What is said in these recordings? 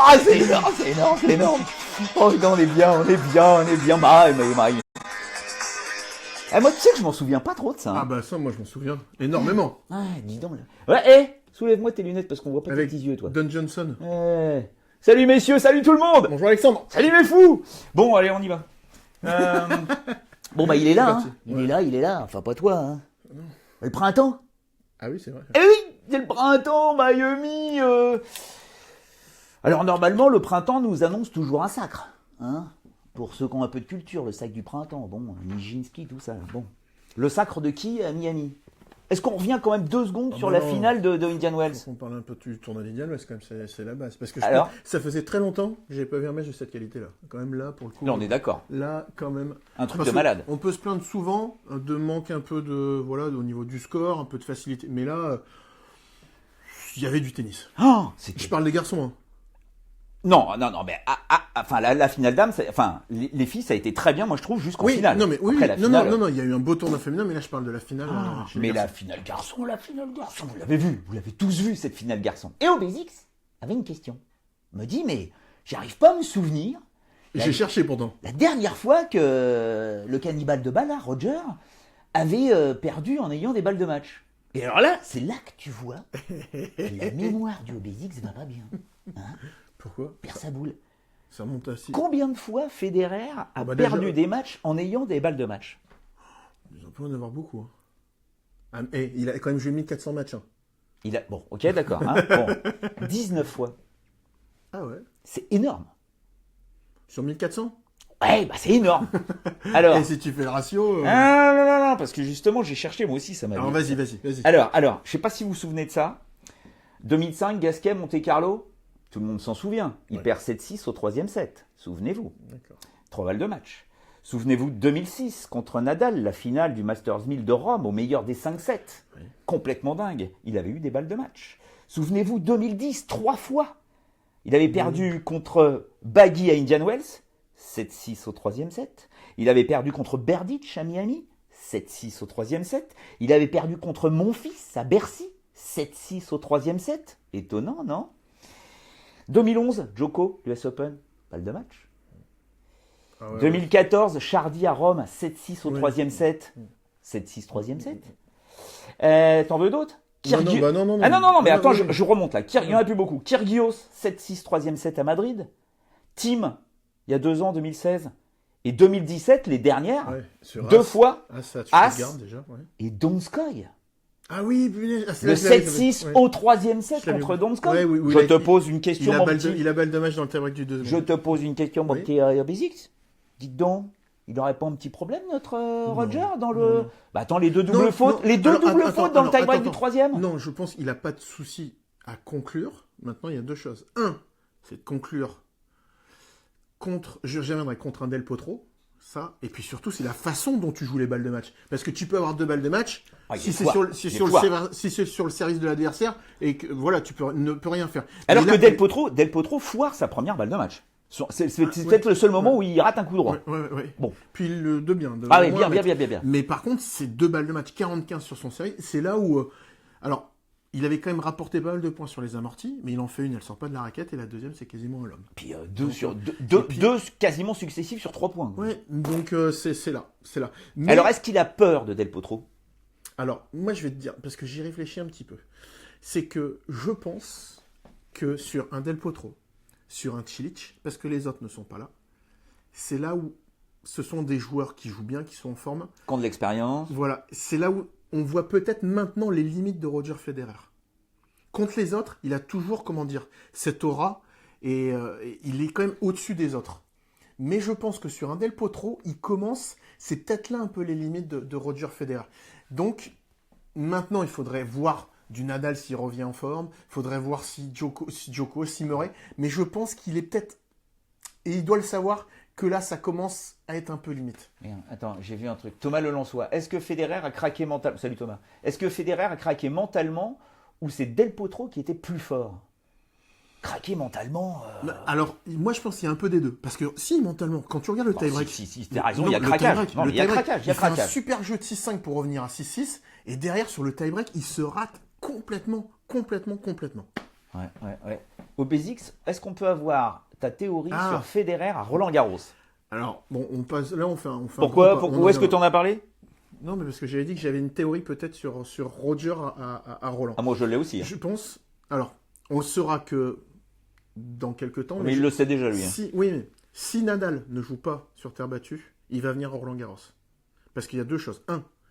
Ah, c'est énorme, c'est énorme, c'est énorme. Oh putain, on est bien. Bah. Eh, moi, tu sais que je m'en souviens pas trop de ça. Hein. Ah bah ça, moi je m'en souviens énormément. Ah, dis donc là. Ouais, soulève-moi tes lunettes parce qu'on voit pas tes Avec petits yeux, toi. Don Johnson. Salut messieurs, salut tout le monde. Bonjour Alexandre. Salut mes fous. Bon, allez, on y va. Bon, bah il est là, parti. hein. Il est là. Enfin, pas toi, hein. Le printemps. Ah oui, c'est vrai. Eh oui, c'est le printemps, Miami. Alors normalement, le printemps nous annonce toujours un sacre, hein. Pour ceux qui ont un peu de culture, le sacre du printemps, bon, Nijinsky, tout ça, bon. Le sacre de qui à Miami? Est-ce qu'on revient quand même 2 secondes sur la finale de Indian Wells? On parle un peu du tournoi d'Indian Wells, quand même, c'est la base. Parce que Alors ça faisait très longtemps que j'ai pas vu un match de cette qualité-là. Quand même là, pour le coup. Là, on est d'accord. Là, quand même. Un truc de malade. On peut se plaindre souvent de manque un peu au niveau du score, un peu de facilité. Mais là, il y avait du tennis. Oh, Je parle des garçons, hein. Non, mais enfin la finale dame, enfin les filles, ça a été très bien, moi je trouve, jusqu'en finale. Non, mais oui, après, la finale, non, il y a eu un beau tournoi féminin, mais là je parle de la finale. mais la finale garçon, vous l'avez vu, vous l'avez tous vu cette finale garçon. Et Obésix avait une question, me dit mais j'arrive pas à me souvenir. J'ai cherché pourtant. La dernière fois que le cannibale de balle, là, Roger, avait perdu en ayant des balles de match. Et alors là, c'est là que tu vois que la mémoire du Obésix va pas bien. Hein? Pourquoi? Perd sa boule. Ça remonte à 6. Combien de fois Federer a perdu des matchs en ayant des balles de match? Ils ont pu en avoir beaucoup. Hein. Ah, et il a quand même joué 1400 matchs. Hein. Bon, ok, d'accord. Hein, bon, 19 fois. Ah ouais. C'est énorme. Sur 1400? Ouais, bah c'est énorme. Alors. Et si tu fais le ratio. Non, parce que justement, j'ai cherché, moi aussi, ça m'a. Alors vas-y. Alors, je sais pas si vous vous souvenez de ça. 2005, Gasquet, Monte-Carlo. Tout le monde s'en souvient. Il perd 7-6 au 3e set. Souvenez-vous. D'accord. 3 balles de match. Souvenez-vous de 2006 contre Nadal, la finale du Masters 1000 de Rome, au meilleur des 5 sets. Oui. Complètement dingue. Il avait eu des balles de match. Souvenez-vous 2010, 3 fois. Il avait perdu contre Baggy à Indian Wells, 7-6 au 3e set. Il avait perdu contre Berdych à Miami, 7-6 au 3e set. Il avait perdu contre Monfils à Bercy, 7-6 au 3e set. Étonnant, non? 2011, Djoko, US Open, balle de match. 2014, Chardy à Rome, 7-6 au 3e set. 7-6, 3e set. T'en veux d'autres? Non. Ah non, mais attends, je remonte là. Il y en a plus beaucoup. Kyrgios, 7-6, 3e set à Madrid. Tim, il y a 2 ans, 2016. Et 2017, les dernières, 2 fois, As et Donskoy. Ah oui, le 7-6 au 3e set contre Donskoy. Je te pose une question, mon petit. Il a balle de match dans le tie-break du 2. Je te pose une question, mon petit Obésix. Dites donc, il n'aurait pas un petit problème, notre Roger, dans le... Non. Bah attends, les deux doubles fautes, fautes dans le tie-break du 3e. Non, je pense qu'il n'a pas de souci à conclure. Maintenant, il y a 2 choses. Un, c'est de conclure je reviendrai contre un Del Potro. Ça, et puis surtout, c'est la façon dont tu joues les balles de match. Parce que tu peux avoir 2 balles de match si c'est sur le service de l'adversaire et que voilà, tu ne peux rien faire. Alors que Del Potro foire sa première balle de match. C'est peut-être le seul moment où il rate un coup droit. Ouais. Bon. Puis le 2 bien. Bien. Mais par contre, c'est 2 balles de match, 40-15 sur son service. C'est là où... alors, il avait quand même rapporté pas mal de points sur les amortis, mais il en fait une, elle sort pas de la raquette, et la deuxième, c'est quasiment un l'homme. Puis 2 quasiment successifs sur 3 points. Ouais, donc c'est là. Mais... Alors, est-ce qu'il a peur de Del Potro? Alors, moi, je vais te dire, parce que j'y réfléchis un petit peu, c'est que je pense que sur un Del Potro, sur un Cilic, parce que les autres ne sont pas là, c'est là où ce sont des joueurs qui jouent bien, qui sont en forme. Qui ont de l'expérience. Voilà, c'est là où on voit peut-être maintenant les limites de Roger Federer. Contre les autres, il a toujours, cette aura, et il est quand même au-dessus des autres. Mais je pense que sur un Del Potro, c'est peut-être là un peu les limites de Roger Federer. Donc, maintenant, il faudrait voir du Nadal s'il revient en forme, il faudrait voir si Murray, mais je pense qu'il est peut-être, et il doit le savoir, que là, ça commence à être un peu limite. Attends, j'ai vu un truc. Thomas Lelançois, est-ce que Federer a craqué mentalement? Salut Thomas. Est-ce que Federer a craqué mentalement ou c'est Del Potro qui était plus fort? craquer mentalement. Alors, moi, je pense qu'il y a un peu des deux. Parce que si, mentalement, quand tu regardes le tie-break... Si, t'as raison, il y a craquage. Non, il y a craquage. Il fait un super jeu de 6-5 pour revenir à 6-6. Et derrière, sur le tie-break, il se rate complètement. Ouais. Au BZX, est-ce qu'on peut avoir ta théorie sur Federer à Roland-Garros? Alors, bon, on passe... Là, on fait Pourquoi Où est-ce que tu en as parlé? Non, mais parce que j'avais dit que j'avais une théorie peut-être sur Roger à Roland. Ah, moi, je l'ai aussi. Je pense... Alors, on saura que dans quelques temps... Mais il le sait déjà, lui. Oui, mais si Nadal ne joue pas sur terre battue, il va venir à Roland-Garros. Parce qu'il y a deux choses.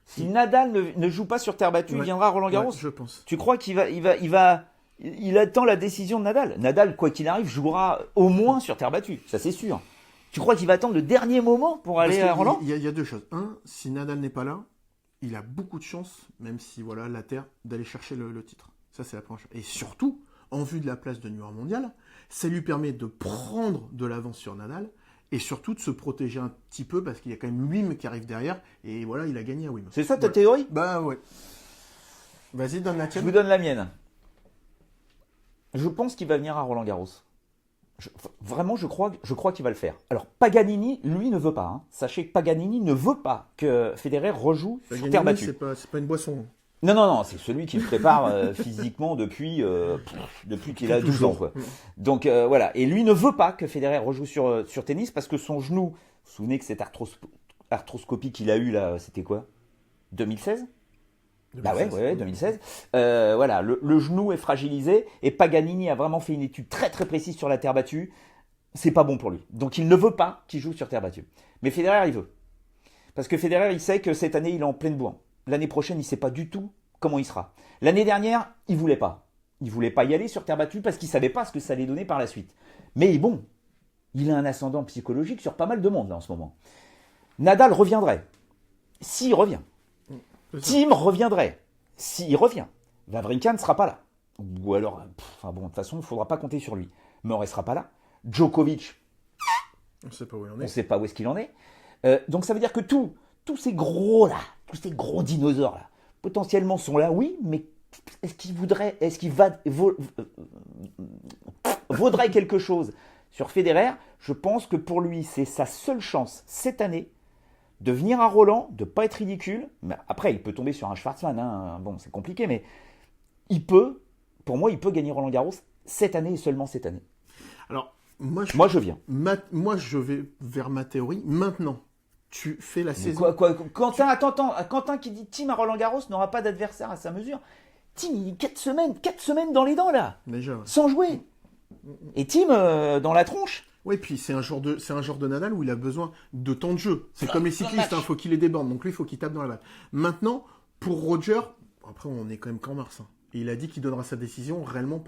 Si Nadal ne joue pas sur terre battue, il viendra à Roland-Garros. Je pense. Tu crois qu'il il attend la décision de Nadal? Nadal, quoi qu'il arrive, jouera au moins sur terre battue. Ça, c'est sûr. Tu crois qu'il va attendre le dernier moment pour aller à Roland? Il y a deux choses. Si Nadal n'est pas là, il a beaucoup de chance, même si voilà la terre, d'aller chercher le titre. Ça, c'est la première chose. Et surtout, en vue de la place de numéro mondial, ça lui permet de prendre de l'avance sur Nadal et surtout de se protéger un petit peu parce qu'il y a quand même Wim qui arrive derrière et voilà, il a gagné à Wim. C'est ça ta théorie? Bah ouais. Vas-y, donne la tienne. Je vous donne la mienne. Je pense qu'il va venir à Roland-Garros. Vraiment, je crois qu'il va le faire. Alors, Paganini, lui, ne veut pas. Hein. Sachez que Paganini ne veut pas que Federer rejoue sur terre battue. C'est pas une boisson. Non, c'est celui qui le prépare physiquement depuis qu'il a 12 ans. Quoi. Donc, voilà. Et lui ne veut pas que Federer rejoue sur tennis parce que son genou, vous vous souvenez que cette arthroscopie qu'il a eue là, c'était quoi? 2016 Bah ouais, 2016. Voilà, le genou est fragilisé et Paganini a vraiment fait une étude très très précise sur la terre battue. C'est pas bon pour lui. Donc il ne veut pas qu'il joue sur terre battue. Mais Federer, il veut. Parce que Federer, il sait que cette année, il est en pleine bourre. L'année prochaine, il ne sait pas du tout comment il sera. L'année dernière, il voulait pas. Il voulait pas y aller sur terre battue parce qu'il savait pas ce que ça allait donner par la suite. Mais bon, il a un ascendant psychologique sur pas mal de monde là en ce moment. Nadal reviendrait. S'il revient. Thiem reviendrait. S'il revient. Wawrinka ne sera pas là. Ou alors, de toute façon, il ne faudra pas compter sur lui. Murray ne sera pas là. Djokovic, on ne sait pas où il en est. On ne sait pas où est-ce qu'il en est. Donc ça veut dire que tous ces gros là, tous ces gros dinosaures là, potentiellement sont là, oui, mais est-ce qu'il vaudrait quelque chose sur Federer? Je pense que pour lui, c'est sa seule chance cette année de venir à Roland, de ne pas être ridicule. Mais après, il peut tomber sur un Schwartzmann. Hein. Bon, c'est compliqué, mais pour moi, il peut gagner Roland-Garros cette année et seulement cette année. Alors, moi, je viens. Moi, je vais vers ma théorie. Maintenant, tu fais la saison. Quentin qui dit Thiem à Roland-Garros n'aura pas d'adversaire à sa mesure. Thiem, il est 4 semaines dans les dents, là. Déjà. Sans jouer. Et Thiem, dans la tronche. Oui, puis c'est un genre de Nadal où il a besoin de temps de jeu. C'est comme les cyclistes, il faut qu'il ait des bornes. Donc lui, il faut qu'il tape dans la balle. Maintenant, pour Roger, après, on est quand même qu'en mars. Et il a dit qu'il donnera sa décision réellement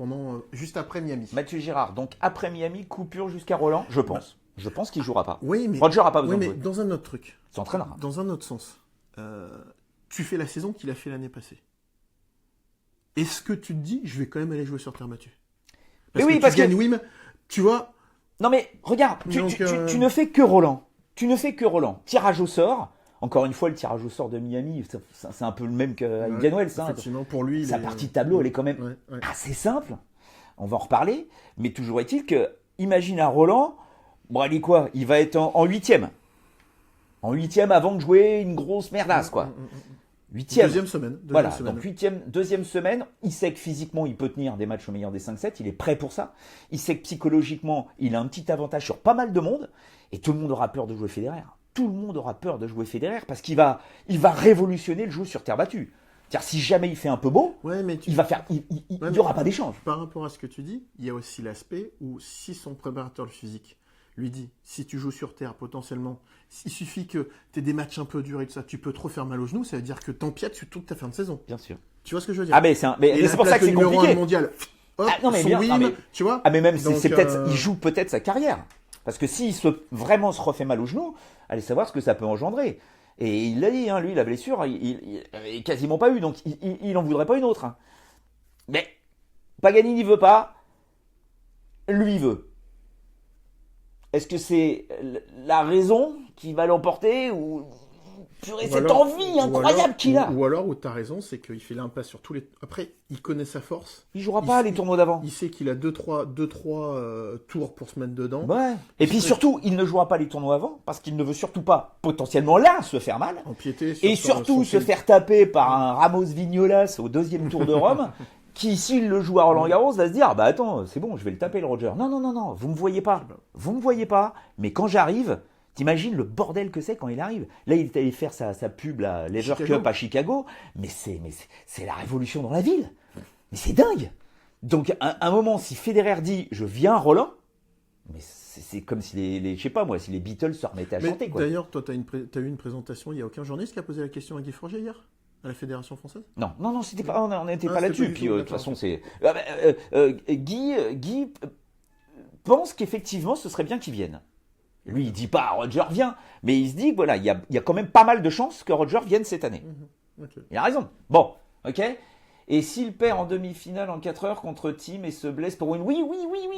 juste après Miami. Mathieu Girard, donc après Miami, coupure jusqu'à Roland, je pense. Je pense qu'il ne jouera pas. Oui, mais Roger n'a pas besoin de jouer. Mais dans un autre truc. Il s'entraînera. Dans un autre sens. Tu fais la saison qu'il a fait l'année passée. Est-ce que tu te dis, je vais quand même aller jouer sur terre battue? Parce que tu gagnes Wim, tu vois. Non mais regarde, tu ne fais que Roland. Tirage au sort. Encore une fois, le tirage au sort de Miami, c'est un peu le même qu'à Indian Wells. Effectivement, pour lui, sa partie de tableau, elle est quand même assez simple. On va en reparler. Mais toujours est-il que, imagine à Roland, bon, allez quoi, il va être en 8e. En 8e avant de jouer une grosse merdasse, quoi. 8e. Deuxième semaine. Donc 2e semaine, il sait que physiquement, il peut tenir des matchs au meilleur des 5-7, il est prêt pour ça. Il sait que psychologiquement, il a un petit avantage sur pas mal de monde, et tout le monde aura peur de jouer Federer. Tout le monde aura peur de jouer Federer, parce qu'il va révolutionner le jeu sur terre battue. C'est-à-dire, si jamais il fait un peu beau, il n'y aura pas d'échange. Par rapport à ce que tu dis, il y a aussi l'aspect où si son préparateur physique lui dit, si tu joues sur terre, potentiellement, il suffit que tu aies des matchs un peu durs et tout ça, tu peux trop faire mal au genou, ça veut dire que t'empiètes sur toute ta fin de saison. Bien sûr. Tu vois ce que je veux dire? Ah, mais c'est pour ça que c'est compliqué. Mondial, hop, tu vois? Ah, mais même, il joue peut-être sa carrière. Parce que s'il vraiment se refait mal au genou, allez savoir ce que ça peut engendrer. Et il l'a dit, lui, la blessure, il n'avait quasiment pas eu, donc il n'en voudrait pas une autre. Mais Paganini ne veut pas, lui veut. Est-ce que c'est la raison qui va l'emporter ou purée, cette envie incroyable qu'il a. Ou alors, où tu as raison, c'est qu'il fait l'impasse sur tous les... Après, il connaît sa force. Il jouera pas les tournois d'avant. Il sait qu'il a 2-3 tours pour se mettre dedans. Ouais. Et puis surtout, il ne jouera pas les tournois avant, parce qu'il ne veut surtout pas, potentiellement là, se faire mal. Empiéter Et surtout se faire taper par un Ramos Vignolas au 2e tour de Rome, qui, s'il le joue à Roland-Garros, va se dire, bah attends, c'est bon, je vais le taper le Roger. Non, vous me voyez pas. Vous me voyez pas, mais quand j'arrive... T'imagines le bordel que c'est quand il arrive. Là, il est allé faire sa pub, la Leisure Cup à Chicago. Mais c'est la révolution dans la ville. Mais c'est dingue. Donc, à un moment, si Federer dit « je viens à Roland », mais c'est comme si je sais pas moi, si les Beatles se remettaient à chanter. D'ailleurs, toi, tu as eu une présentation, il n'y a aucun journaliste qui a posé la question à Guy Forget hier, à la Fédération française? Non, c'était pas, on n'était pas là-dessus. Puis, de toute façon, c'est... Guy pense qu'effectivement, ce serait bien qu'il vienne. Lui, il dit pas Roger vient, mais il se dit que voilà, il y a quand même pas mal de chances que Roger vienne cette année. Okay. Il a raison. Bon, ok. Et s'il perd en demi-finale en 4 heures contre Thiem et se blesse pour une... Oui,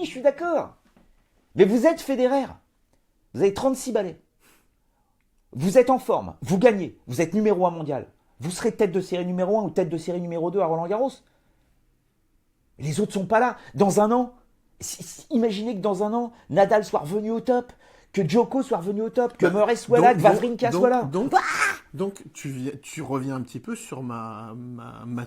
je suis d'accord. Mais vous êtes Federer. Vous avez 36 balais. Vous êtes en forme. Vous gagnez. Vous êtes numéro 1 mondial. Vous serez tête de série numéro 1 ou tête de série numéro 2 à Roland-Garros. Les autres sont pas là. Dans un an, imaginez que dans un an, Nadal soit revenu au top. Que Djoko soit revenu au top, que Murray soit là, que Wawrinka soit là. Donc tu reviens un petit peu sur ma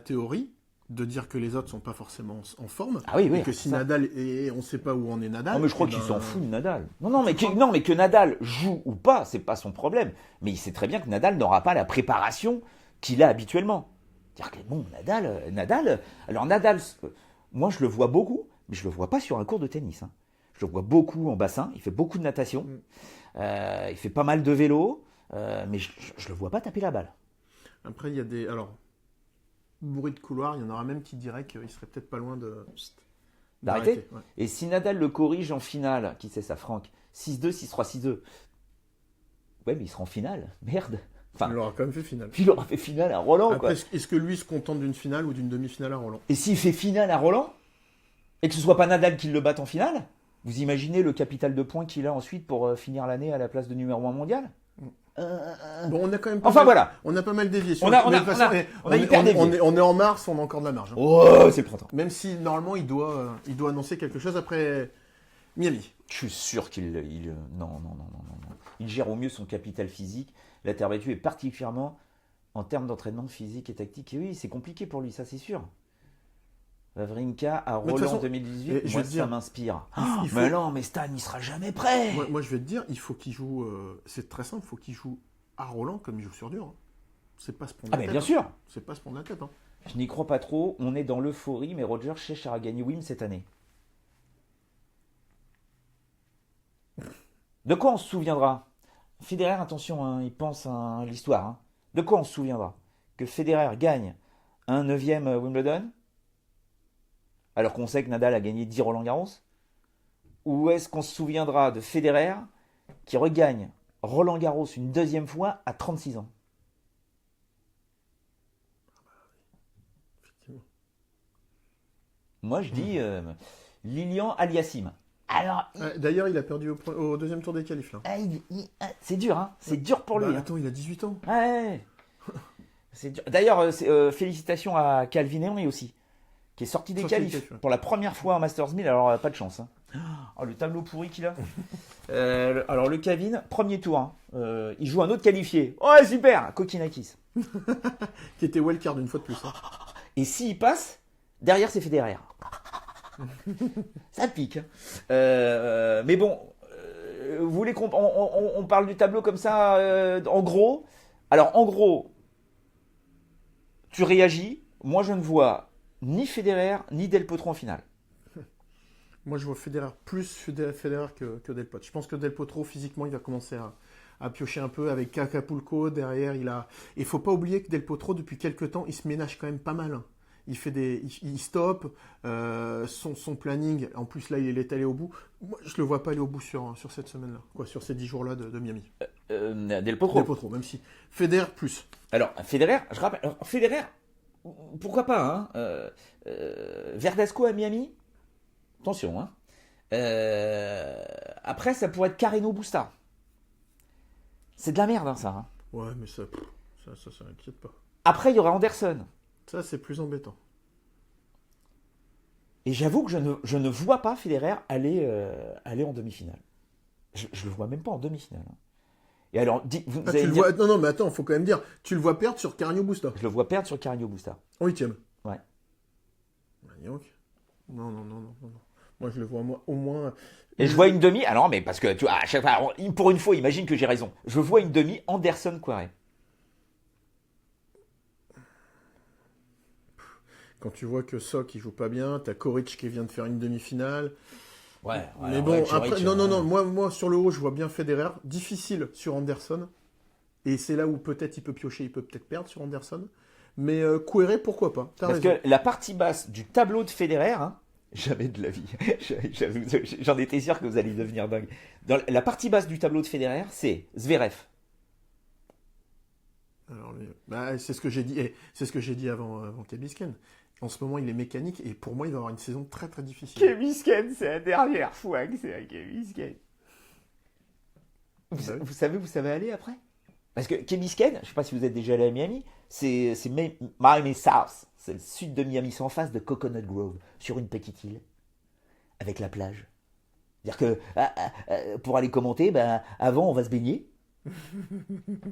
théorie de dire que les autres sont pas forcément en forme. Ah oui, et que si Nadal on ne sait pas où en est Nadal. Non, mais je crois qu'il s'en fout de Nadal. Non, mais que Nadal joue ou pas, c'est pas son problème. Mais il sait très bien que Nadal n'aura pas la préparation qu'il a habituellement. C'est-à-dire que bon, Nadal. Alors Nadal, moi je le vois beaucoup, mais je le vois pas sur un court de tennis. Je le vois beaucoup en bassin, il fait beaucoup de natation, il fait pas mal de vélo, mais je le vois pas taper la balle. Après, il y a des... Alors, bruit de couloir, il y en aura même qui diraient qu'il serait peut-être pas loin d'arrêter. Ouais. Et si Nadal le corrige en finale, qui c'est ça, Franck 6-2, 6-3, 6-2. Ouais, mais il sera en finale, merde. Enfin, il aura quand même fait finale. Il aura fait finale à Roland. Après, est-ce que lui se contente d'une finale ou d'une demi-finale à Roland? Et s'il fait finale à Roland, et que ce soit pas Nadal qui le batte en finale, vous imaginez le capital de points qu'il a ensuite pour finir l'année à la place de numéro 1 mondial? Bon, on a quand même voilà. On a pas mal dévié. On a hyper dévié. On est en mars, on a encore de la marge. Oh, c'est le printemps. Même si normalement il doit annoncer quelque chose après Miami. Je suis sûr qu'il non. Il gère au mieux son capital physique. La terre battue est particulièrement en termes d'entraînement physique et tactique. Et oui, c'est compliqué pour lui, ça c'est sûr. Wawrinka à Roland 2018, moi ça m'inspire. Mais non, mais Stan, il sera jamais prêt. Moi, je vais te dire, il faut qu'il joue. C'est très simple, il faut qu'il joue à Roland comme il joue sur dur. C'est pas se prendre la tête. Mais bien sûr. C'est pas se prendre la tête. Je n'y crois pas trop. On est dans l'euphorie, mais Roger cherche à gagner Wim cette année. De quoi on se souviendra? Federer, attention, il pense à l'histoire. De quoi on se souviendra? Que Federer gagne un 9e Wimbledon? Alors qu'on sait que Nadal a gagné 10 Roland-Garros? Ou est-ce qu'on se souviendra de Federer qui regagne Roland-Garros une 2e fois à 36 ans? Effectivement. Moi, je dis Lilian Aliassime. Alors, d'ailleurs, il a perdu au 2e tour des qualifs. C'est dur, c'est dur pour lui. Attends, il a 18 ans. Ouais. C'est dur. D'ailleurs, félicitations à Calvin Henry aussi, qui est sorti des qualifs pour la première fois en Masters 1000, alors pas de chance. Oh, le tableau pourri qu'il a. Alors le Calvin, premier tour, il joue un autre qualifié. Oh super, Kokinakis. Qui était wildcard une fois de plus. Et s'il passe, derrière c'est Federer. Ça pique. Mais bon, vous voulez qu'on parle du tableau comme ça, en gros? Alors en gros, tu réagis. Moi je ne vois ni Federer ni Del Potro en finale. Moi, je vois Federer plus Federer que Del Potro. Je pense que Del Potro, physiquement, il va commencer à piocher un peu avec Acapulco. Derrière, il ne faut pas oublier que Del Potro, depuis quelques temps, il se ménage quand même pas mal. Il fait il stoppe son planning. En plus, là, il est allé au bout. Moi, je le vois pas aller au bout sur cette semaine-là, sur ces 10 jours-là de Miami. Del Potro. Del Potro, même si Federer plus. Alors, Federer, je rappelle, Federer, pourquoi pas, Verdasco à Miami. Attention, après, ça pourrait être Carreno Busta. C'est de la merde, ça. Ouais, mais ça inquiète pas. Après, il y aura Anderson. Ça, c'est plus embêtant. Et j'avoue que je ne vois pas Federer aller en demi-finale. Je le vois même pas en demi-finale. Et alors, vous Ah, allez tu le dire, vois... Non, mais attends, faut quand même dire, tu le vois perdre sur Carreño Busta. je le vois perdre sur Carreño Busta. En 8e. Ouais. Donc, non. Moi, je le vois au moins... Et je vois une demi. Alors, mais parce que tu vois, à chaque fois, pour une fois, imagine que j'ai raison. Je vois une demi Anderson-Querrey. Quand tu vois que Sock, il joue pas bien, t'as Coric qui vient de faire une demi-finale. Ouais. Mais bon, après, non. Moi, sur le haut, je vois bien Federer. Difficile sur Anderson. Et c'est là où peut-être il peut piocher, il peut peut-être perdre sur Anderson. Mais Querrey, pourquoi pas? T'as Parce raison. que la partie basse du tableau de Federer, hein, jamais de la vie. J'en étais sûr que vous alliez devenir dingue. Dans la partie basse du tableau de Federer, c'est Zverev. Alors, c'est ce que j'ai dit. C'est ce que j'ai dit avant Kebisken. En ce moment, il est mécanique et pour moi, il va avoir une saison très très difficile. Kebisken, c'est la dernière fois que c'est un Kebisken. Vous savez aller après? Parce que Kebisken, je ne sais pas si vous êtes déjà allé à Miami, c'est Miami South. C'est le sud de Miami, c'est en face de Coconut Grove, sur une petite île, avec la plage. C'est-à-dire que pour aller commenter, avant on va se baigner.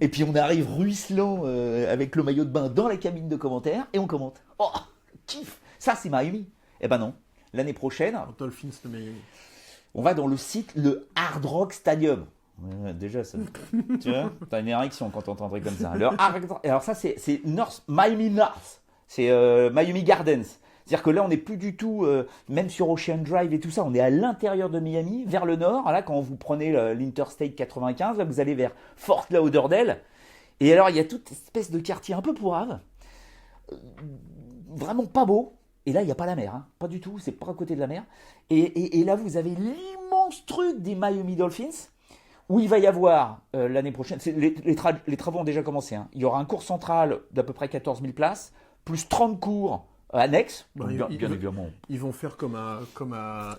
Et puis on arrive ruisselant avec le maillot de bain dans la cabine de commentaires et on commente. Oh, kiff. Ça c'est Miami. Eh ben non. L'année prochaine, Dolphins de Miami. on va dans le site, le Hard Rock Stadium. Ouais, déjà, ça. Tu vois, t'as une érection quand t'entends un truc comme ça. Alors ça, c'est Miami North. C'est Miami Gardens. C'est-à-dire que là, on n'est plus du tout, même sur Ocean Drive et tout ça, on est à l'intérieur de Miami, vers le nord. Là, quand vous prenez l'Interstate 95, là, vous allez vers Fort Lauderdale. Et alors, il y a toute espèce de quartier un peu pourrave, vraiment pas beau. Et là, il n'y a pas la mer, hein. Pas du tout, c'est pas à côté de la mer. Et là, vous avez l'immense truc des Miami Dolphins, où il va y avoir l'année prochaine, les travaux ont déjà commencé, hein. Il y aura un cours central d'à peu près 14 000 places, plus 30 cours annexes. Donc, bien évidemment. Ils vont faire comme à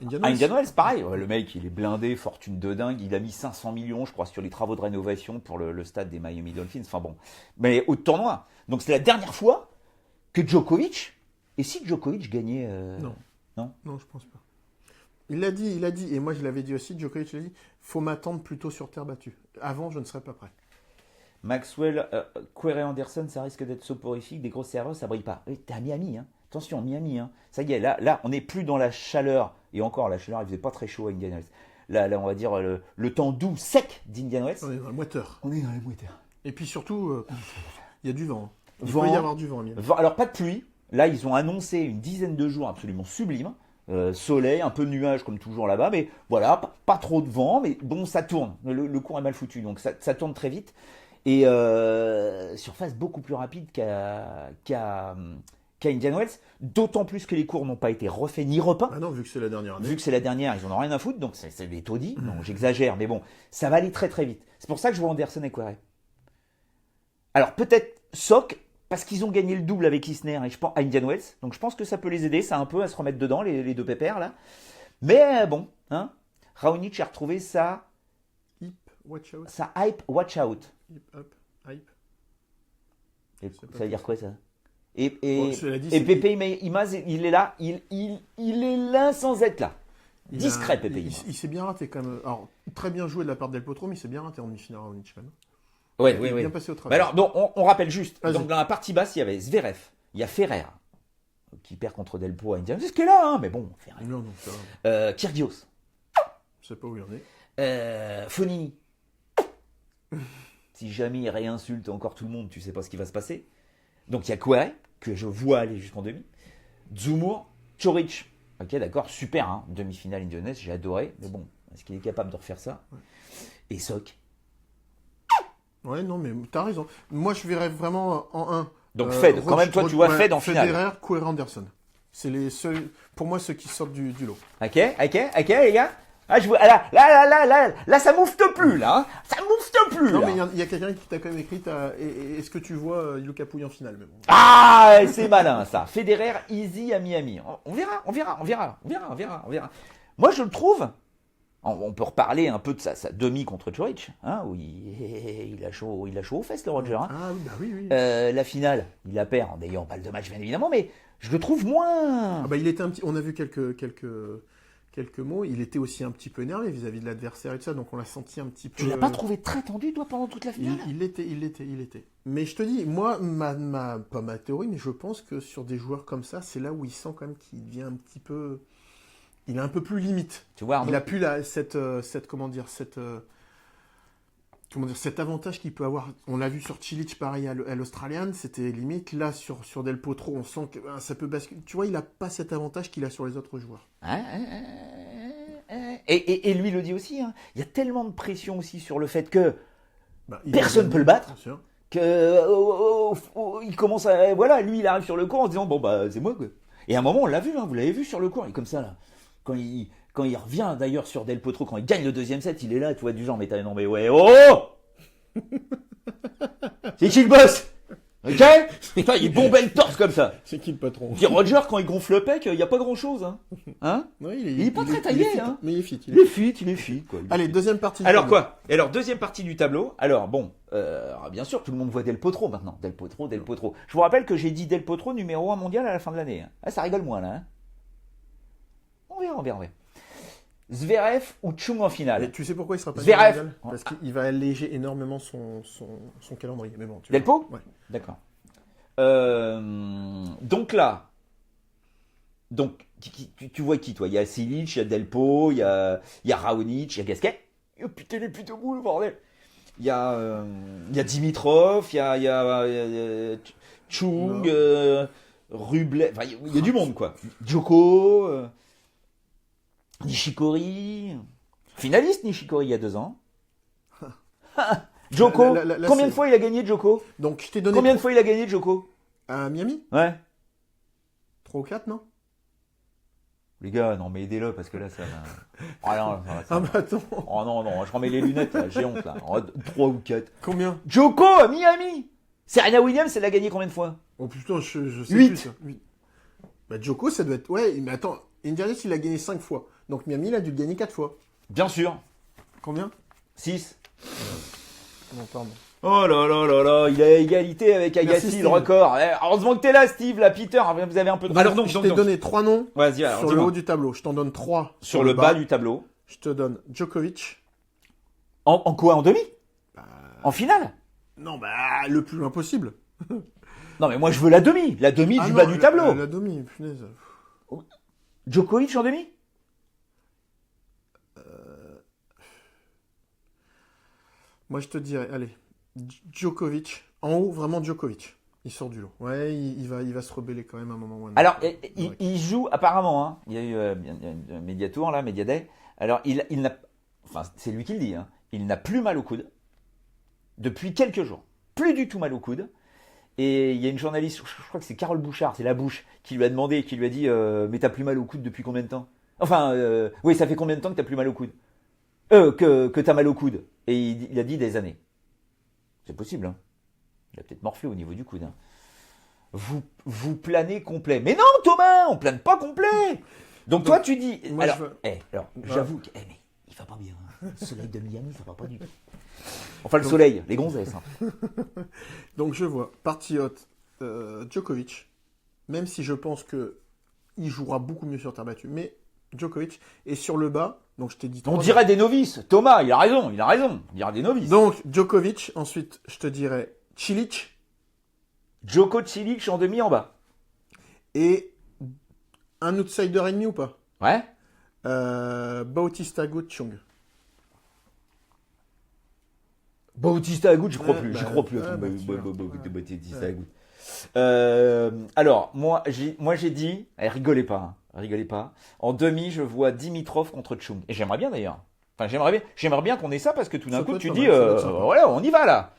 Indian Wells. À Indian Wells, pareil. Ouais, le mec, il est blindé, fortune de dingue. Il a mis 500 millions, je crois, sur les travaux de rénovation pour le stade des Miami Dolphins. Enfin bon. Mais au tournoi. Donc c'est la dernière fois que Djokovic. Et si Djokovic gagnait. Non, je pense pas. Il l'a dit, et moi je l'avais dit aussi, Djokovic l'a dit, faut m'attendre plutôt sur terre battue. Avant, je ne serais pas prêt. Maxwell, Querrey Anderson, ça risque d'être soporifique, des gros serveurs, ça brille pas. T'es à Miami, hein. Attention, Miami, hein. Ça y est, là, on n'est plus dans la chaleur, et encore, la chaleur, il faisait pas très chaud à Indian Wells. Là, on va dire le temps doux, sec d'Indian Wells. On est dans la moiteur. On est dans la moiteur. Et puis surtout, il y a du vent. Il Vent, peut y avoir du vent à Miami. Alors, pas de pluie. Là, ils ont annoncé une dizaine de jours absolument sublimes. Soleil, un peu de nuages comme toujours là-bas, mais voilà, pas trop de vent, mais bon, ça tourne. Le cours est mal foutu, donc ça tourne très vite. Et surface beaucoup plus rapide qu'à Indian Wells, d'autant plus que les cours n'ont pas été refaits ni repeints. Ah non, vu que c'est la dernière année. Vu que c'est la dernière, ils en ont rien à foutre, donc c'est des taudis. Non, j'exagère, mais bon, ça va aller très très vite. C'est pour ça que je vois Anderson et Querrey. Alors peut-être Sock, parce qu'ils ont gagné le double avec Isner et je pense à Indian Wells, donc je pense que ça peut les aider, ça un peu à se remettre dedans, les deux pépères là. Mais bon, hein, Raonic a retrouvé sa Watch out. Sa hype, watch out. Hype. Ça veut dire quoi ça? Et Pepe Imaz, il est là, il est là sans être là. Discret, Pepe Imaz. Il s'est bien raté quand même. Alors, très bien joué de la part d'El Potro, mais il s'est bien raté en demi-finale Raonic quand même. Oui. Bien passé au travail. Alors, donc, on rappelle juste. Donc, dans la partie basse, il y avait Zverev, il y a Ferrer, qui perd contre Delpo à Indian. C'est ce qu'il est là, hein, mais bon, Ferrer. Non, ça va. Kyrgios. Je sais pas où il en est. Fonini. Si jamais il réinsulte encore tout le monde, tu sais pas ce qui va se passer. Donc il y a Querrey, que je vois aller jusqu'en demi. Dzumhur, Coric. Ok, d'accord, super, hein, demi-finale Indian, j'ai adoré. Mais bon, est-ce qu'il est capable de refaire ça? Et Sock. Ouais, non, mais t'as raison. Moi, je verrais vraiment en 1. Donc Fed, quand même, toi, tu vois Fed en finale. Federer, Querrey, Anderson. C'est les seuls, pour moi, ceux qui sortent du lot. Ok, les gars. Ah, je vois, là, ça moufte plus, là. Hein. Ça moufte plus, non, là. mais il y a quelqu'un qui t'a quand même écrit, est-ce que tu vois Lucas Pouille en finale, mais bon. Ah, c'est malin, ça. Federer, easy à Miami. On verra. Moi, je le trouve On peut reparler un peu de sa demi contre Djokovic, hein, où il a chaud aux fesses, le Roger. Hein. Ah oui, bah oui. La finale, il la perd en n'ayant pas de match, bien évidemment, mais je le trouve moins. Ah bah il était on a vu quelques mots. Il était aussi un petit peu énervé vis-à-vis de l'adversaire et tout ça, donc on l'a senti un petit peu. Tu l'as pas trouvé très tendu, toi, pendant toute la finale? Il l'était. Mais je te dis, moi, pas ma théorie, mais je pense que sur des joueurs comme ça, c'est là où il sent quand même qu'il devient un petit peu. Il est un peu plus limite. Tu vois, il a plus cet avantage qu'il peut avoir. On l'a vu sur Cilic, pareil à l'Australian, c'était limite. Là, sur Del Potro, on sent que ça peut basculer. Tu vois, il n'a pas cet avantage qu'il a sur les autres joueurs. Et lui le dit aussi, hein. Il y a tellement de pression aussi sur le fait que personne ne peut le bien battre. sûr. Il commence à. Voilà, lui, il arrive sur le court en se disant, bon, bah, c'est moi, quoi. Et à un moment, on l'a vu, hein, vous l'avez vu sur le court, il est comme ça, là. Quand il revient d'ailleurs sur Del Potro, quand il gagne le deuxième set, il est là, tu vois, du genre, mais t'as non, mais ouais, c'est qui le boss? Ok? Putain, il bombait le torse comme ça. C'est qui le patron? Puis Roger, quand il gonfle le pec, il n'y a pas grand chose, hein? Ouais, il est pas très taillé, hein? Mais il est fit. Il est fit, quoi. Allez, deuxième partie. Alors quoi? Alors, deuxième partie du tableau. Alors, bon, bien sûr, tout le monde voit Del Potro maintenant. Del Potro. Je vous rappelle que j'ai dit Del Potro numéro 1 mondial à la fin de l'année. Ah, ça rigole moins, là, hein? On verra. Zverev ou Chung en finale? Et tu sais pourquoi il sera pas Zverev. mondial? Parce qu'il va alléger énormément son calendrier. Mais bon, Delpo? Ouais. D'accord. Donc là, tu vois qui, toi? Il y a Cilic, il y a Delpo, il y a Raonic, il y a Gasquet. Oh putain, il est plutôt beau, le bordel. Il y a Dimitrov, il y a Chung, Rublev. Enfin, il y a du monde, quoi. Djoko, Nishikori. Finaliste, Nishikori, il y a 2 ans. Djoko, combien de fois il a gagné Djoko? Donc je t'ai donné. Combien de fois il a gagné Djoko? À Miami? Ouais. 3 ou 4, non? Les gars, non mais aidez-le parce que là ça va. Oh non, Ah bah attends. Oh non, je remets les lunettes là, j'ai honte là. 3 ou 4. Combien? Djoko à Miami. Serena Williams, elle a gagné combien de fois? Oh putain, je sais 8. plus ça. 8. Bah Djoko, ça doit être. Ouais, mais attends, Indianis, il a gagné 5 fois. Donc Miami, il a dû le gagner 4 fois. Bien sûr. Combien? 6. Non, pardon. Oh là, il a égalité avec Agassi, Merci, le record. Heureusement que t'es là, Steve, là, Peter, vous avez un peu de... Alors donc, je t'ai donné 3 noms Vas-y, alors, sur le haut du tableau. Je t'en donne 3 sur le bas du tableau. Je te donne Djokovic. En quoi? En demi? En finale? Non, bah, le plus loin possible. Non, mais moi, je veux la demi du bas du tableau. La demi, punaise. Djokovic en demi? Moi, je te dirais, allez, Djokovic. En haut, vraiment Djokovic. Il sort du lot. Ouais, il va se rebeller quand même à un moment ou un autre. Alors, il joue apparemment, hein, il y a eu un Mediatour, là, Mediaday. Alors, il n'a... Enfin, c'est lui qui le dit, hein, il n'a plus mal au coude depuis quelques jours. Plus du tout mal au coude. Et il y a une journaliste, je crois que c'est Carole Bouchard, c'est la bouche, qui lui a demandé, qui lui a dit mais t'as plus mal au coude depuis combien de temps? Enfin, oui, ça fait combien de temps que t'as plus mal au coude? Que t'as mal au coude? Et il a dit des années. C'est possible, hein. Il a peut-être morflé au niveau du coude. Hein. Vous planez complet. Mais non, Thomas, on plane pas complet. Donc toi, tu dis... Moi, alors, j'avoue que... mais il va pas bien. Hein. Le soleil de Miami, ça va pas du tout. Enfin, le soleil, les gonzesses. Hein. Donc je vois, partie haute, Djokovic, même si je pense que il jouera beaucoup mieux sur terre battue, mais Djokovic, et sur le bas, donc je t'ai dit... On dirait des novices. Thomas, il a raison. On dirait des novices. Donc Djokovic, ensuite je te dirais Cilic. Djoko Cilic en demi en bas. Et un outsider ennemi ou pas? Ouais. Bautista Agut Chung. Bautista Agut, je crois plus. Je crois plus. Bautista Agut. Alors, moi j'ai dit, rigolez pas. En demi, je vois Dimitrov contre Chung. Et j'aimerais bien d'ailleurs. Enfin, j'aimerais bien qu'on ait ça parce que tout d'un coup, tu dis, voilà, on y va là.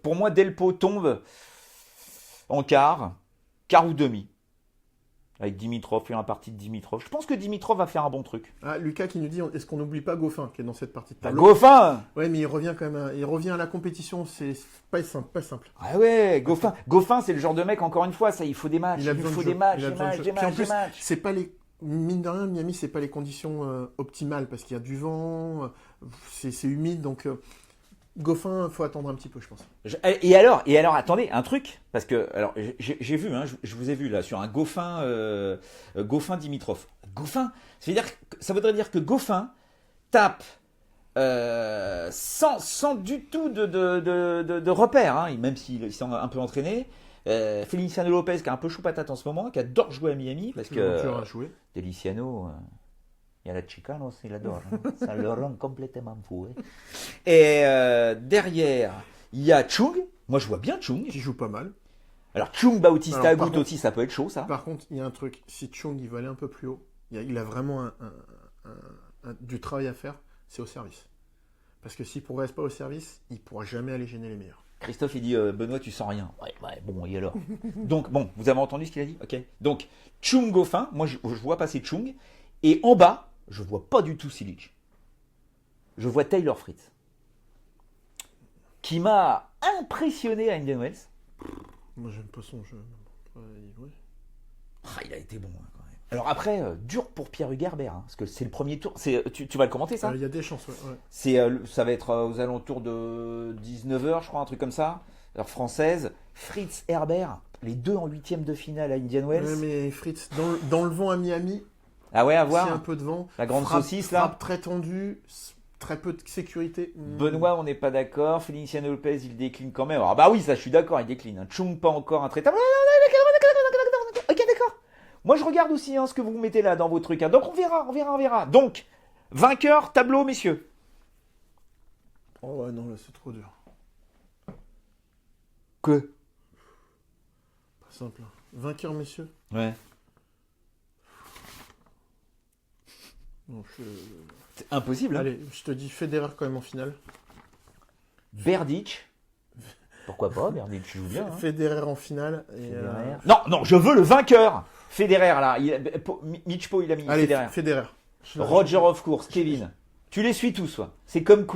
Pour moi, Delpo tombe en quart ou demi. Avec Dimitrov, il y a un parti de Dimitrov. Je pense que Dimitrov va faire un bon truc. Ah, Lucas qui nous dit, est-ce qu'on n'oublie pas Goffin qui est dans cette partie de tableau? Goffin! Ouais, mais il revient quand même. Il revient à la compétition, c'est pas simple. Ah ouais, Goffin, c'est le genre de mec, encore une fois, ça, il faut des matchs. Il faut des matchs. En plus, c'est pas les Mine de rien, Miami, c'est pas les conditions optimales parce qu'il y a du vent, c'est humide, donc Goffin, faut attendre un petit peu, je pense. Et alors, attendez, un truc, parce que alors j'ai vu, hein, je vous ai vu là sur un Goffin Dimitrov. Goffin, ça voudrait dire que Goffin tape sans du tout de repères, hein, même s'il s'est un peu entraîné. Feliciano Lopez qui a un peu chaud patate en ce moment, qui adore jouer à Miami parce que Feliciano, il y a la chicane aussi, il adore, hein. Ça le rend complètement fou. Hein. Et derrière, il y a Chung. Moi, je vois bien Chung. Qui joue pas mal. Alors Chung Bautista Agut aussi, ça peut être chaud, ça. Par contre, il y a un truc. Si Chung il va aller un peu plus haut, il a vraiment du travail à faire. C'est au service. Parce que s'il ne progresse pas au service, il ne pourra jamais aller gêner les meilleurs. Christophe, il dit Benoît, tu sens rien. Ouais, bon, et alors? Donc, bon, vous avez entendu ce qu'il a dit? Ok. Donc, Chung Goffin, moi je vois passer Chung. Et en bas, je vois pas du tout Silic. Je vois Taylor Fritz. Qui m'a impressionné à Indian Wells. Moi, j'aime pas son jeu. Ouais. Il a été bon, hein, quand même. Alors après, dur pour Pierre Hugerbert, hein, parce que c'est le premier tour. Tu vas le commenter, ça? Il y a des chances, ouais. Ça va être aux alentours de 19h, je crois, un truc comme ça. Heure française. Fritz Herbert, les deux en huitième de finale à Indian Wells. Ouais, mais Fritz, dans le vent à Miami, ah ouais, à voir. C'est un peu de vent. La grande saucisse, là. Frappe très tendue, très peu de sécurité. Benoît, on n'est pas d'accord. Feliciano Lopez, il décline quand même. Alors, bah oui, ça, je suis d'accord, il décline. Hein. Chung, pas encore intraitable. Ok, d'accord. Moi, je regarde aussi hein, ce que vous mettez là dans vos trucs. Hein. Donc, on verra. Donc, vainqueur, tableau, messieurs. Oh ouais, non, là, c'est trop dur. Que? Pas simple. Hein. Vainqueur, messieurs. Ouais. Non, c'est impossible. Hein. Allez, je te dis Federer quand même en finale. Berdych. Pourquoi pas, Berdych joue bien. Hein. Federer en finale. Et Non, je veux le vainqueur. Federer, là. Mitchpo, il a mis allez, Federer. Roger of course, Kevin. Tu les suis tous, soit. C'est comme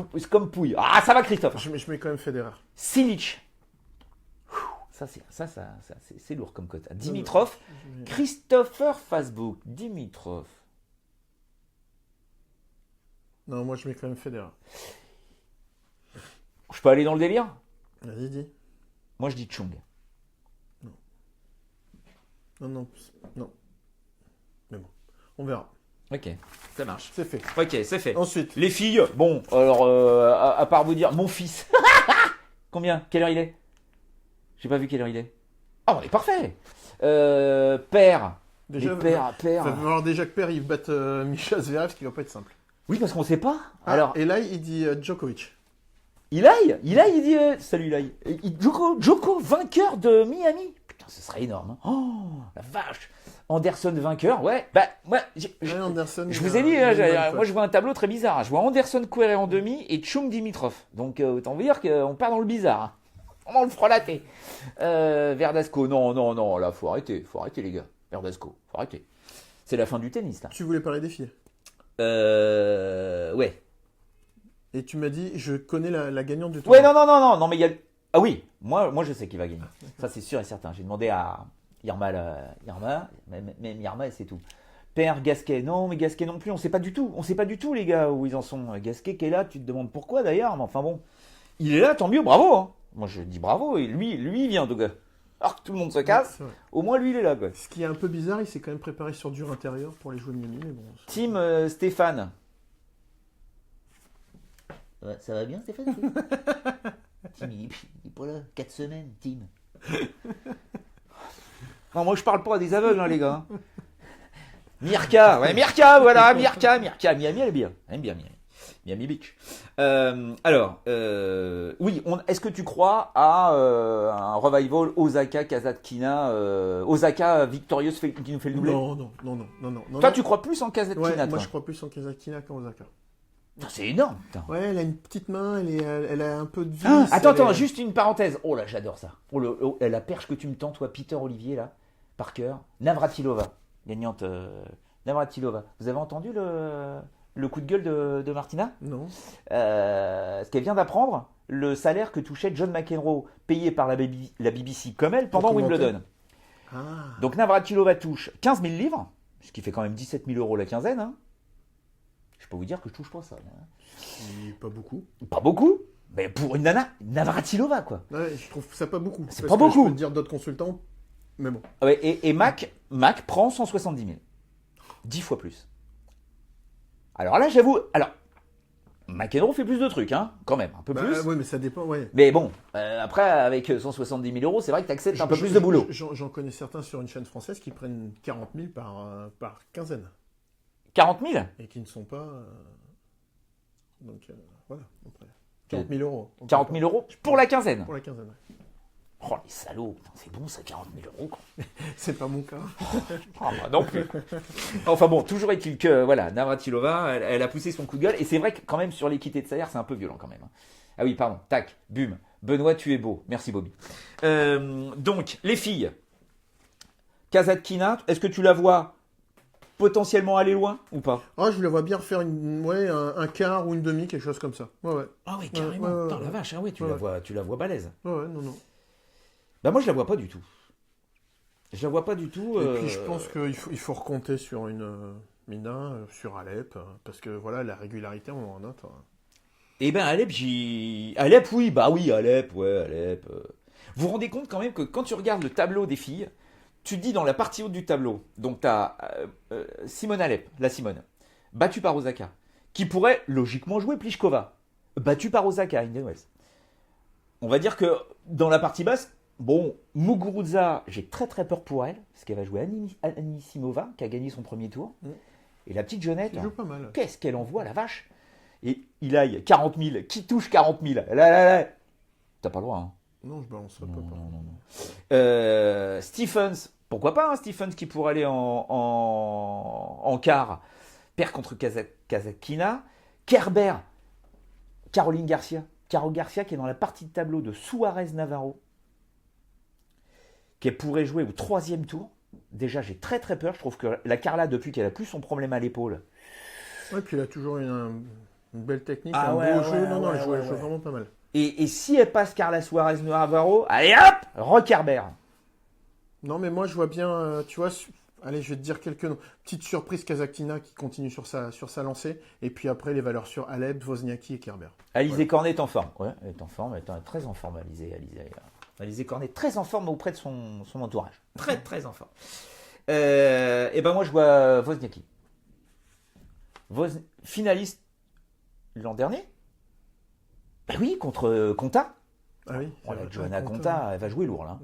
Pouille. Ah, ça va, Christophe. Je mets quand même Federer. Silic. Ça, c'est lourd comme cote. Dimitrov. Christopher Facebook. Dimitrov. Non, moi je mets quand même Federer. Je peux aller dans le délire? Vas-y, dis. Moi je dis Chung. Non. Mais bon, on verra. Ok, ça marche. C'est fait. Ok, c'est fait. Ensuite. Les filles, bon, alors, à part vous dire, mon fils. Combien? Quelle heure il est? J'ai pas vu quelle heure il est. Ah, on est parfait. Père. Déjà, père. Il va falloir déjà que Père il batte Misha Zverev, ce qui va pas être simple. Oui, parce qu'on sait pas. Alors, et là, il dit Djokovic. Il dit salut Ilaï. Djoko vainqueur de Miami. Putain, ce serait énorme. Hein. Oh, la vache. Anderson vainqueur, ouais. Bah, moi, Anderson, je vous ai dit, moi je vois un tableau très bizarre. Je vois Anderson Querrey en demi et Chung Dimitrov. Donc, autant vous dire qu'on part dans le bizarre. Hein. On le frelaté. Verdasco, non, là, faut arrêter les gars. Verdasco, faut arrêter. C'est la fin du tennis, là. Tu voulais parler des filles? Ouais. Et tu m'as dit, je connais la gagnante du tournoi. Ouais, non, mais il y a... Ah oui, moi je sais qui va gagner. Ça, c'est sûr et certain. J'ai demandé à Irma, même Irma, et c'est tout. Père, Gasquet, non, mais Gasquet non plus, on sait pas du tout, les gars, où ils en sont. Gasquet qui est là, tu te demandes pourquoi d'ailleurs, mais enfin bon. Il est là, tant mieux, bravo. Hein. Moi, je dis bravo, et lui, il vient en tout cas. Alors que tout le monde se casse, au moins lui, il est là, quoi. Ce qui est un peu bizarre, il s'est quand même préparé sur dur intérieur pour les jouer Miami, mais bon. Team Stéphane. Ouais, ça va bien, Stéphane? Tim, il est pas là. 4 semaines, Tim. Non, moi, je parle pas à des aveugles, hein, les gars. Mirka, voilà, Mirka. Miami, elle est bien. Elle aime bien Miami. Miami Beach. Alors, oui, est-ce que tu crois à un revival Osaka-Kasatkina Osaka victorieuse qui nous fait le doublé? Non. Toi, tu crois plus en Kasatkina? Ouais, moi, je crois plus en Kasatkina qu'en Osaka. C'est énorme. Putain. Ouais, elle a une petite main, elle a un peu de vie. Attends, juste une parenthèse. Oh là, j'adore ça. La perche que tu me tends, toi, Peter Olivier, là, par cœur. Navratilova, gagnante. Navratilova. Vous avez entendu le coup de gueule de Martina? Non. Ce qu'elle vient d'apprendre, le salaire que touchait John McEnroe, payé par la BBC comme elle pendant Wimbledon. Donc Navratilova touche 15 000 livres ce qui fait quand même 17 000 € la quinzaine. Hein. Je peux vous dire que je touche pas ça. Et pas beaucoup. Pas beaucoup, mais pour une nana, Navratilova, quoi. Ouais, je trouve ça pas beaucoup. C'est pas beaucoup. Je peux te dire d'autres consultants, mais bon. Ouais, et Mac prend 170 000. 10 fois plus. Alors là, j'avoue... Alors, McEnroe fait plus de trucs, hein, quand même, un peu plus. Oui, mais ça dépend, ouais. Mais bon, après, avec 170 000 €, c'est vrai que tu acceptes un peu plus de boulot. J'en connais certains sur une chaîne française qui prennent 40 000 par quinzaine. 40 000 ? Et qui ne sont pas... Donc, voilà. Après. 40 000 €. 40 000 € pour la quinzaine. Pour la quinzaine, ouais. Oh, les salauds, c'est bon ça, 40 000 €. Quoi. C'est pas mon cas. Ah, bah non plus. Enfin bon, toujours est-il que, voilà, Navratilova, elle a poussé son coup de gueule. Et c'est vrai que quand même, sur l'équité de salaire, c'est un peu violent quand même. Ah oui, pardon, tac, bum. Benoît, tu es beau. Merci Bobby. Donc, les filles. Kasatkina, est-ce que tu la vois potentiellement aller loin ou pas? Ah, je la vois bien refaire un quart ou une demi, quelque chose comme ça. Ouais. Ah oui, carrément. Putain, la vache, ah ouais, tu la vois balèze. Ouais, non. Bah moi, je la vois pas du tout. Je la vois pas du tout. Et puis, je pense qu'il faut recompter sur une Mina, sur Alep, parce que voilà, la régularité, on en note. Eh ben, Alep, Alep, oui, bah oui, Alep, ouais, Alep. Vous vous rendez compte quand même que quand tu regardes le tableau des filles, tu te dis dans la partie haute du tableau, donc tu as Simone Alep, la Simone, battue par Osaka, qui pourrait logiquement jouer Pliskova, battue par Osaka, Indian Wells. On va dire que dans la partie basse, bon, Muguruza, j'ai très très peur pour elle, parce qu'elle va jouer Anisimova, qui a gagné son premier tour. Et la petite Jeannette, joue pas mal. Qu'est-ce qu'elle envoie, la vache? Et il aille 40 000, qui touche 40 000? Là. T'as pas le droit, hein. Non, je balancerai pas. Non. Stephens, pourquoi pas, hein, Stephens qui pourrait aller en quart, perd contre Kasatkina. Kerber, Caro Garcia qui est dans la partie de tableau de Suarez-Navarro, qui pourrait jouer au 3e tour. Déjà, j'ai très très peur. Je trouve que la Carla, depuis qu'elle a plus son problème à l'épaule. Ouais, puis elle a toujours une belle technique, un beau jeu. Non, elle joue vraiment pas mal. Et si elle passe Carla Suarez-Navarro, allez hop, Rock-Kerber. Non, mais moi je vois bien, tu vois, allez, je vais te dire quelques noms. Petite surprise, Kasatkina qui continue sur sa lancée. Et puis après, les valeurs sur Alep, Wozniacki et Kerber. Alizé Cornet est en forme. Ouais, elle est en forme. Elle est très en forme, Alizé Cornet, très en forme auprès de son entourage. Très, très en forme. Et ben moi, je vois Wozniacki. Finaliste l'an dernier. Ben oui, contre Konta. Ah oui. Johanna Konta, elle va jouer lourd, là.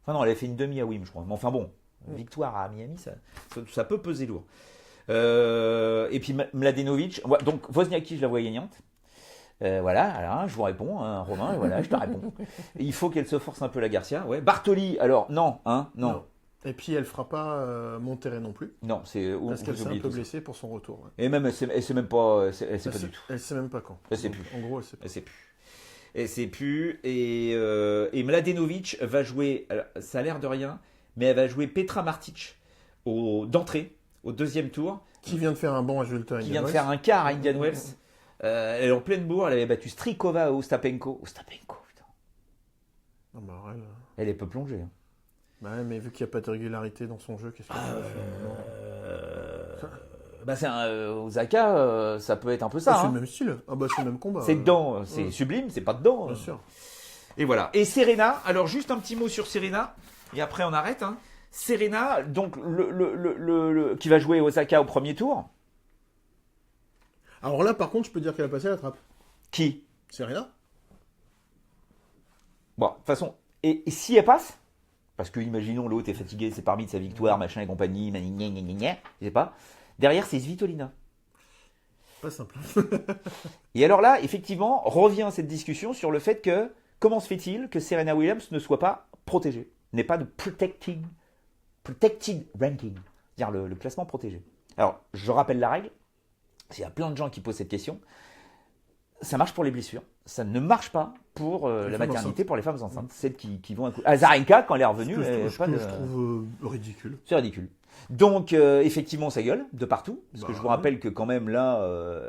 Enfin non, elle a fait une demi à Wim, je crois. Mais enfin bon, victoire à Miami, ça peut peser lourd. Et puis Mladenovic, donc Wozniacki, je la vois gagnante. Voilà, alors, je vous réponds, hein, Romain, et voilà, je te réponds. Il faut qu'elle se force un peu, la Garcia. Ouais. Bartoli, alors non. Et puis elle fera pas Monterrey non plus. Non, parce qu'elle s'est un peu blessée pour son retour. Ouais. Et même, elle sait même pas, elle sait pas du tout. Elle sait même pas quand. Elle sait plus. En gros, elle sait pas. Elle sait plus. Et Mladenovic va jouer, alors, ça a l'air de rien, mais elle va jouer Petra Martic d'entrée, au 2e tour. Qui vient de faire un bon résultat à Indian Wells. Qui vient de faire un quart à Indian Wells. Elle est en pleine bourre, elle avait battu Strikova à Ostapenko. Putain. Non, bah, elle est peu plongée. Hein. Bah, mais vu qu'il n'y a pas de régularité dans son jeu, qu'est-ce qu'elle va faire c'est Osaka, ça peut être un peu ça. C'est le même style. C'est le même combat. C'est dedans, c'est sublime, c'est pas dedans. Bien sûr. Et voilà. Et Serena, alors juste un petit mot sur Serena, et après on arrête. Hein. Serena, donc qui va jouer Osaka au 1er tour. Alors là, par contre, je peux dire qu'elle a passé la trappe. Qui? Serena. Bon, de toute façon, et si elle passe, parce que imaginons l'autre est fatigué, c'est parmi de sa victoire, machin et compagnie, je sais pas. Derrière, c'est Svitolina. Pas simple. Et alors là, effectivement, revient cette discussion sur le fait que, comment se fait-il que Serena Williams ne soit pas protégée, n'ait pas de protected ranking, c'est-à-dire le classement protégé. Alors, je rappelle la règle, il y a plein de gens qui posent cette question, ça marche pour les blessures, ça ne marche pas pour la maternité, enceintes. Pour les femmes enceintes, celles qui vont un coup. Azarenka, quand elle est revenue, je trouve ridicule. C'est ridicule. Donc, effectivement, ça gueule de partout. Parce que je vous ouais. rappelle que quand même, là,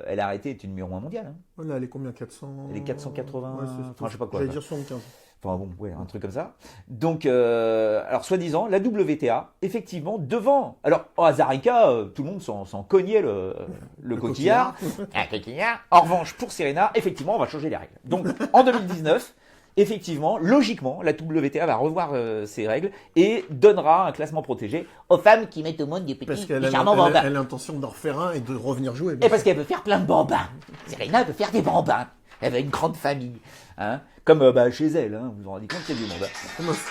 elle a arrêté, est une numéro 1 mondiale. Hein. Voilà, elle est combien 400 Elle est 480, ouais, enfin, je sais pas quoi. J'allais dire 75. Enfin bon, ouais, un truc comme ça. Donc, alors, soi-disant, la WTA, effectivement, devant... Alors, Azarenka, tout le monde s'en cognait le coquillard. Un coquillard. En revanche, pour Serena, effectivement, on va changer les règles. Donc, en 2019... Effectivement, logiquement, la WTA va revoir ses règles et donnera un classement protégé aux femmes qui mettent au monde des petits des charmants bambins. Elle a l'intention d'en refaire un et de revenir jouer. Et parce qu'elle veut faire plein de bambins. Serena veut faire des bambins. Elle veut une grande famille. Hein. Comme chez elle, hein, vous vous rendez compte qu'il y a du monde.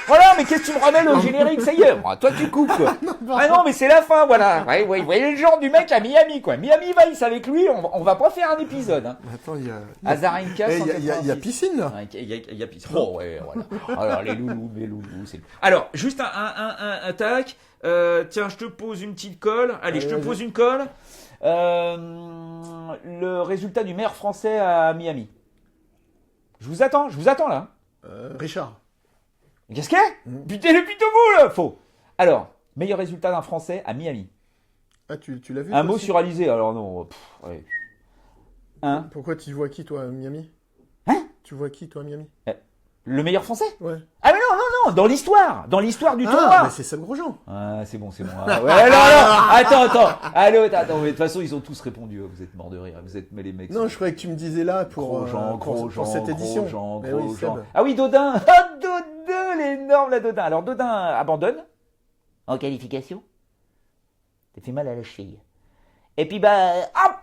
Voilà, mais qu'est-ce que tu me ramènes au générique, ça y est, toi tu coupes. Ah non, mais c'est la fin, voilà. Ouais, vous voyez le genre du mec à Miami, quoi. Miami Vice avec lui, on va pas faire un épisode. Hein. Attends, il y a... Azarenka, il y a piscine, là. Il y a piscine. Oh, ouais, voilà. Alors, les loulous, c'est... Alors, juste un tac. Tiens, je te pose une petite colle. Allez, je te pose une colle. Le résultat du meilleur français à Miami. Je vous attends là. Richard. Qu'est-ce qu'il y a Putain, le pitomou là. Faux. Alors, meilleur résultat d'un français à Miami. Ah, tu l'as vu? Un mot sur Alizé, alors non. Ouais. Hein? Pourquoi tu vois qui, toi, à Miami? Hein? Tu vois qui, toi, à Miami? Le meilleur français? Ouais. Ah mais non, dans l'histoire du tournoi. Mais c'est Seb Grosjean. Ah, c'est bon. Ah, ouais, non, attends. Allô, attends, mais de toute façon, ils ont tous répondu. Vous êtes morts de rire. Vous êtes mêlés, mecs. Non, je croyais que tu me disais là pour cette édition. Gros Jean. Ah oui, Dodin. Ah, Dodin, l'énorme, la Dodin. Alors, Dodin abandonne en qualification. T'as fait mal à la cheville. Et puis, hop,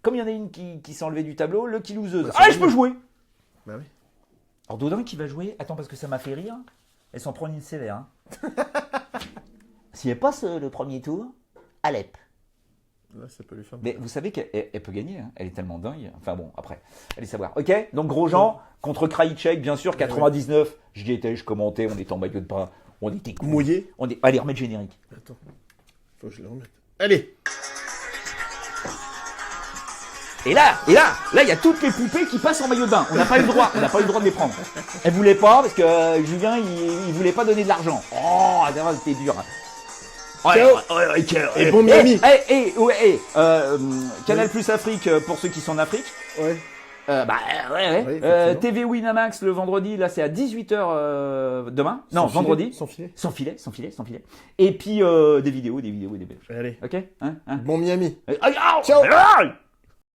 comme il y en a une qui s'est enlevée du tableau, le kilouseuse. Ah, je peux jouer. Bah oui. Alors Dodin qui va jouer, attends parce que ça m'a fait rire, elle s'en prend une sévère. Hein. Si elle passe le premier tour, Alep. Là, ça peut lui faire. Mais vous savez qu'elle peut gagner, hein. Elle est tellement dingue. Enfin bon, après, allez savoir. Ok, donc Grosjean contre Krajicek, bien sûr, 99, j'y étais, je commentais, on était en maillot de bain, on était cool. Mouillé. Allez, remettre générique. Attends, faut que je le remette. Allez. Et là, il y a toutes les poupées qui passent en maillot de bain. On n'a pas eu le droit de les prendre. Elle voulait pas parce que Julien, il voulait pas donner de l'argent. Oh, c'était dur. Et bon Miami. Canal Plus Afrique pour ceux qui sont en Afrique. Ouais. Ouais. TV Winamax le vendredi, là c'est à 18h demain. Non, vendredi. Sans filet. Sans filet. Et puis des vidéos, des belles. Allez. Ok. Bon Miami. Ciao.